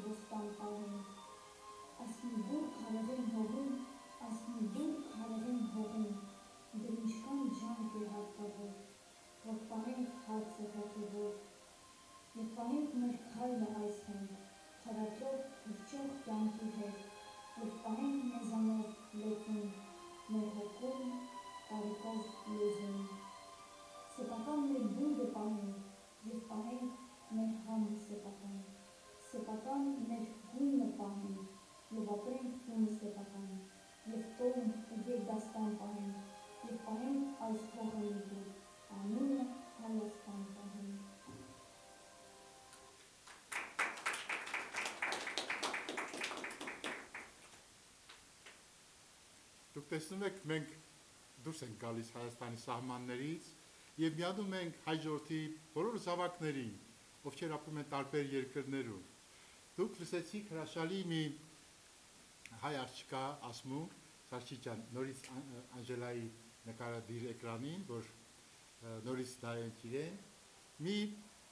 ոստան պահեն, այս մի որ քարեղեն հողին, այս մի որ քարեղեն հողին, դեր ինչքան ջանք է հարկավոր, որ պահենք հարցը հոգևոր, և պահենք մեր քայլը այսհեն, խրատով թռչող կյանքի հետ, և պահենք մեզանով լեզուն, մեր հոգում տարիքով լեզուն, սեփական մեր բույրը պահենք, և պահենք մեր համը սեփական, սեփական մեր գույնը պահենք, և ապրենք տունը սեփական, և տոն ու գերդաստան պահենք, և պահենք այս հողը մի դուր, անունը Հայաստան պահենք։ Դուք տեսնում եք, մենք դուրս ենք գալիս Հայաստանի սահմաններից և միանում ենք հայ ժողովրդի բոլոր զավակներին, ովքեր ապրում են տարբեր երկրներում։ Դուք լսեցիք հրաշալի մի հայ աղջկա Ասմու Սարգսյան, նորից Անժելայի նկարադիր էկրանին, որ նորից նայենք իրեն, մի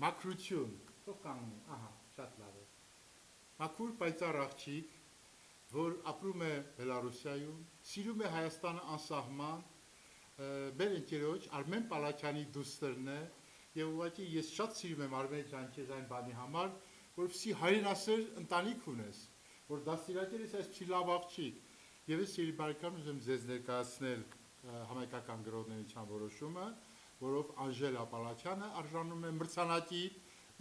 մաքրություն, թող կանգնի, ահա, շատ լավ է, մաքուր պայծառ աղջիկ, որ ապրում է Բելարուսիայում, սիրում է Հայաստանը անսահման, մեր ընկերոջ Արմեն Պալաքյանի դուստրն է, և ուղղակի ես շատ սիրում եմ Արմեն ջան քեզ այն բանի համար, որպեսզի հայրենասեր ընտանիք ունես, որ դաստիարակել ես այսպիսի լավ աղջիկ, և ես սիրելի բարեկամ ուզում ձեզ ներկայացնել համայնքական գրողնենության որոշումը, որով Անժելա Պալաքյանը արժանանում է մրցանակի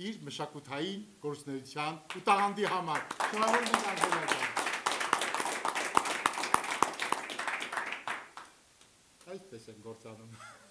իր մշակութային գործունեության ու տաղանդի համար։ Շնորհավորում ենք Անժելա ջան։ Այսպես են գործանում։